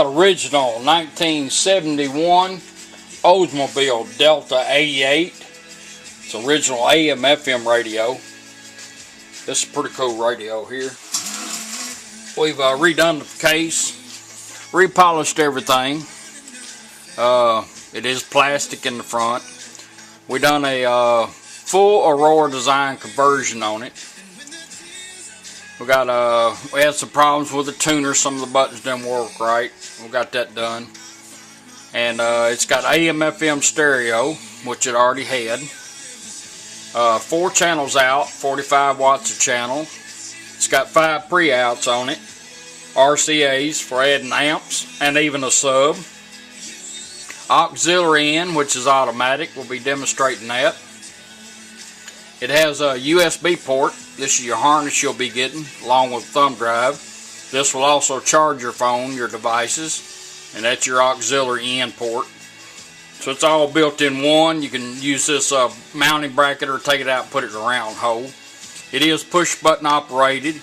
got original 1971 Oldsmobile Delta 88. It's original AM FM radio. This is a pretty cool radio here. We've redone the case, repolished everything. It is plastic in the front. We done a full Aurora Design conversion on it. We had some problems with the tuner. Some of the buttons didn't work right. We got that done. And it's got AM FM stereo, which it already had. 4 channels out, 45 watts a channel. It's got 5 pre-outs on it. RCAs for adding amps and even a sub. Auxiliary in, which is automatic. We'll be demonstrating that. It has a USB port. This is your harness you'll be getting along with thumb drive. This will also charge your phone, your devices, and that's your auxiliary in port. So it's all built in one. You can use this mounting bracket or take it out and put it in a round hole. It is push button operated.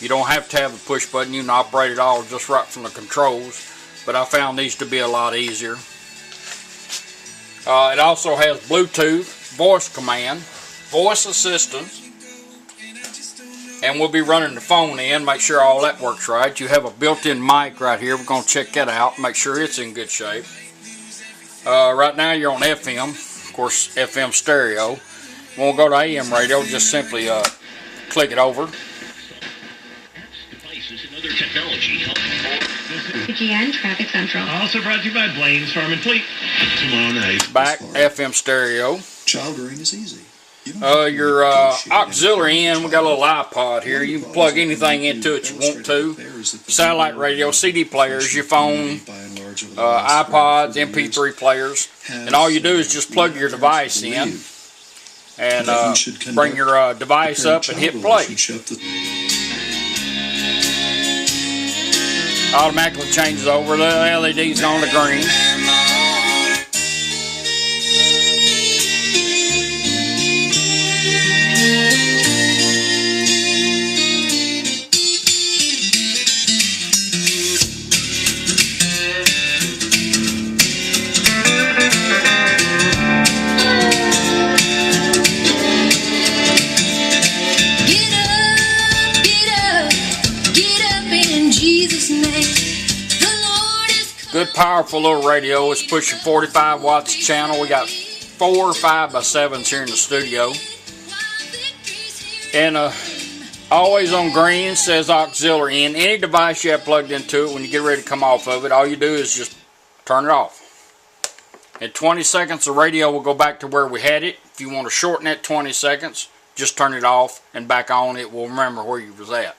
You don't have to have the push button. You can operate it all just right from the controls. But I found these to be a lot easier. It also has Bluetooth, voice command, voice assistance. And we'll be running the phone in, make sure all that works right. You have a built-in mic right here. We're going to check that out, make sure it's in good shape. Right now you're on FM, of course FM stereo. When we go to AM radio, just simply click it over. GN Traffic Central. Also brought to you by Blaine's Farm and Fleet. Tomorrow night. Back FM stereo. Child rearing is easy. Your auxiliary in, we got a little iPod here. You can plug anything into it you want to. Satellite radio, CD players, your phone, iPods, MP3 players. And all you do is just plug your device in and bring your device up and hit play. Automatically changes over. The LED's on the green. Good powerful little radio. It's pushing 45 watts a channel. We got 4 5x7s here in the studio. And always on green, says auxiliary in. Any device you have plugged into it, when you get ready to come off of it, all you do is just turn it off. In 20 seconds the radio will go back to where we had it. If you want to shorten that 20 seconds, just turn it off and back on. It will remember where you was at.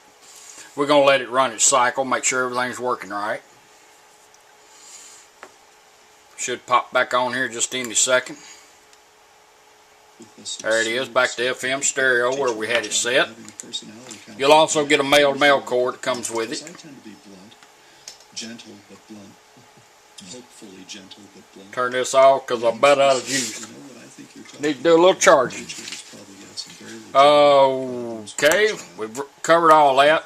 We're going to let it run its cycle, make sure everything's working right. Should pop back on here just any second. There it is, back to FM stereo where we had it set. You'll also get a male-to-male cord that comes with it. Turn this off because I'm about out of juice. Need to do a little charging. Okay, we've covered all that.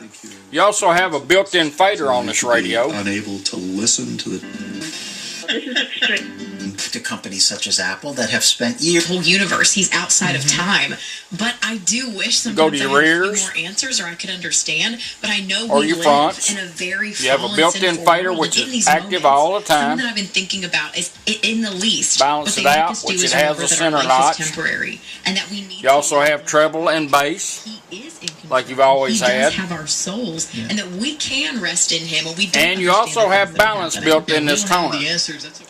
You also have a built-in fader on this radio. Unable to listen to the... This is extreme. To companies such as Apple that have spent years. Whole universe, he's outside of time. But I do wish sometimes go to your I had rears, more answers or I could understand. But I know or we your live fronts. in a very You have a built-in fader which is active all the time. Something that I've been thinking about is in the least. Balance it out, which it has a center notch. Temporary, and that we need you also have treble and bass, like you've always had. He does have our souls, and that we can rest in him. And we don't. And you also have balance built in this toner.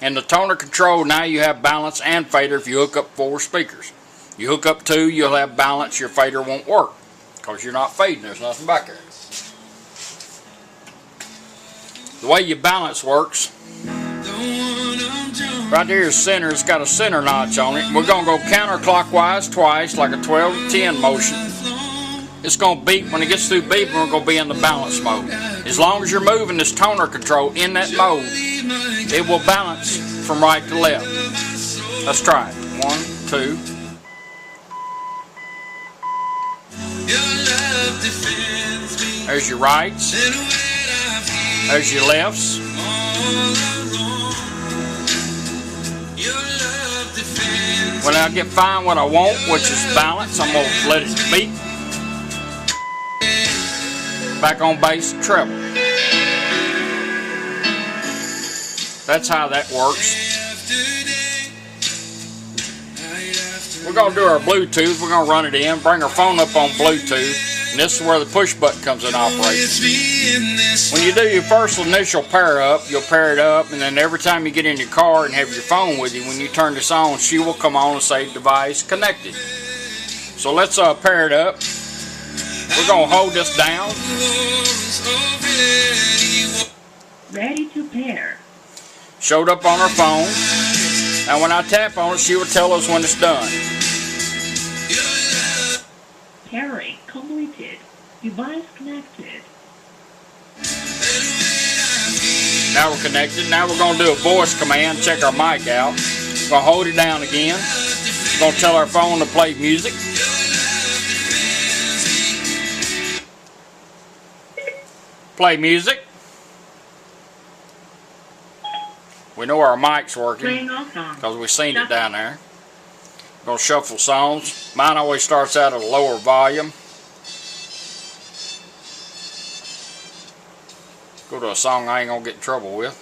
And the toner control, now you have balance and fader if you hook up 4 speakers. You hook up 2, you'll have balance, your fader won't work because you're not fading, there's nothing back there. The way your balance works, right there is center, it's got a center notch on it. We're going to go counterclockwise twice, like a 12 to 10 motion. It's going to beep. When it gets through beeping, we're going to be in the balance mode. As long as you're moving this toner control in that mode, it will balance from right to left. Let's try it. 1, 2. There's your rights. There's your lefts. When I find what I want, which is balance, I'm going to let it beat. Back on bass, treble. That's how that works. We're going to do our Bluetooth. We're going to run it in, bring our phone up on Bluetooth. And this is where the push button comes in operation. When you do your first initial pair up, you'll pair it up, and then every time you get in your car and have your phone with you, when you turn this on, she will come on and say device connected. So let's pair it up. We're going to hold this down. Ready to pair. Showed up on our phone. Now when I tap on it, she will tell us when it's done. Pairing completed. Device connected. Now we're connected. Now we're going to do a voice command, check our mic out. We're going to hold it down again. We're going to tell our phone to play music. Play music. We know our mic's working Playing all songs. because we've seen it down there. We're going to shuffle songs. Mine always starts out at a lower volume. Go to a song I ain't going to get in trouble with.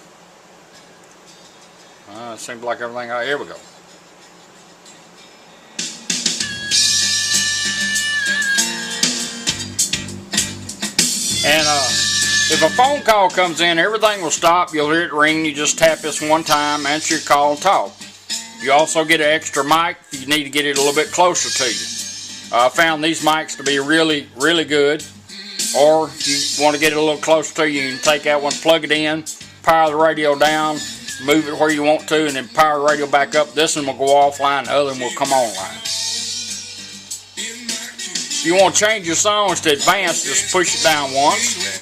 It seems like everything. Here we go. And if a phone call comes in, everything will stop. You'll hear it ring. You just tap this one time, answer your call, and talk. You also get an extra mic if you need to get it a little bit closer to you. I found these mics to be really, really good. Or if you want to get it a little closer to you, you can take that one, plug it in, power the radio down, move it where you want to, and then power the radio back up. This one will go offline, the other one will come online. If you want to change your songs to advanced, just push it down once.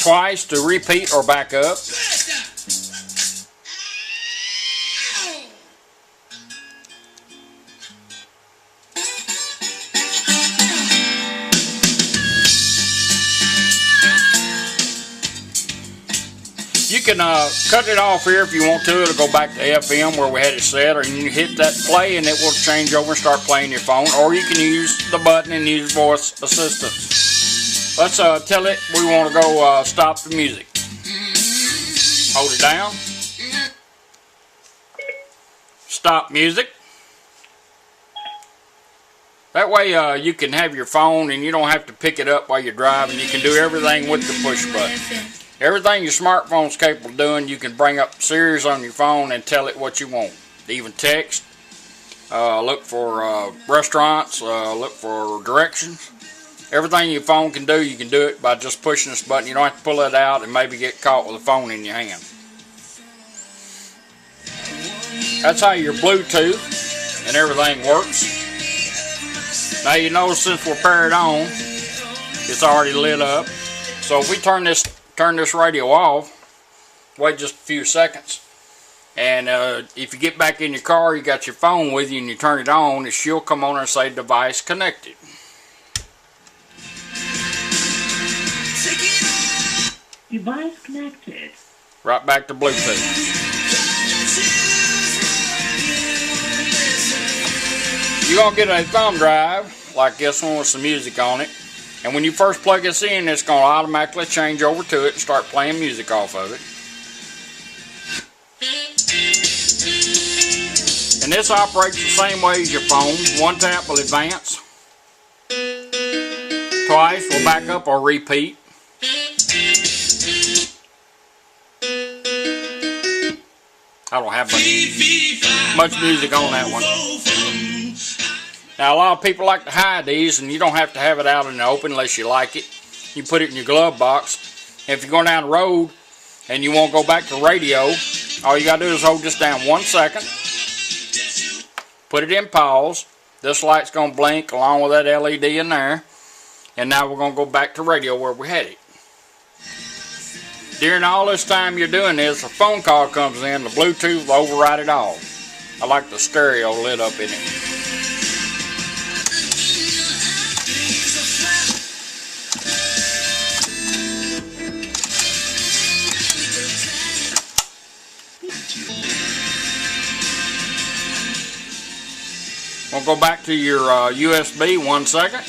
Twice to repeat or back up. You can cut it off here if you want to. It'll go back to FM where we had it set, or you can hit that play and it will change over and start playing your phone, or you can use the button and use voice assistance. Let's tell it we want to go stop the music. Hold it down. Stop music. That way you can have your phone and you don't have to pick it up while you're driving. You can do everything with the push button. Everything your smartphone's capable of doing, you can bring up Siri on your phone and tell it what you want. Even text, look for restaurants, look for directions. Everything your phone can do, you can do it by just pushing this button. You don't have to pull it out and maybe get caught with a phone in your hand. That's how your Bluetooth and everything works. Now you notice since we're paired on, it's already lit up. So if we turn this radio off, wait just a few seconds, and if you get back in your car, you got your phone with you and you turn it on, and she'll come on and say device connected. Device connected. Right back to Bluetooth. You're going to get a thumb drive like this one with some music on it. And when you first plug this in, it's going to automatically change over to it and start playing music off of it. And this operates the same way as your phone. One tap will advance. Twice will back up or repeat. I don't have much music on that one. Now a lot of people like to hide these, and you don't have to have it out in the open unless you like it. You put it in your glove box. If you're going down the road and you won't go back to radio, all you got to do is hold this down 1 second. Put it in pause. This light's going to blink along with that LED in there. And now we're going to go back to radio where we had it. During all this time you're doing this, if a phone call comes in, the Bluetooth will override it all. I like the stereo lit up in it. Gonna go back to your USB 1 second.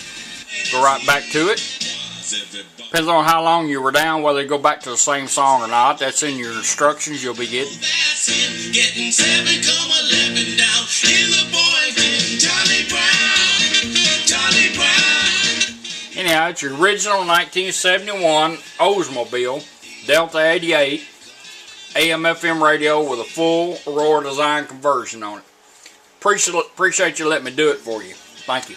Go right back to it. Depends on how long you were down, whether you go back to the same song or not. That's in your instructions you'll be getting. Getting 7,11 down in the boys getting Charlie Brown, Charlie Brown. Anyhow, it's your original 1971 Oldsmobile Delta 88 AM/FM radio with a full Aurora Design conversion on it. Appreciate you letting me do it for you. Thank you.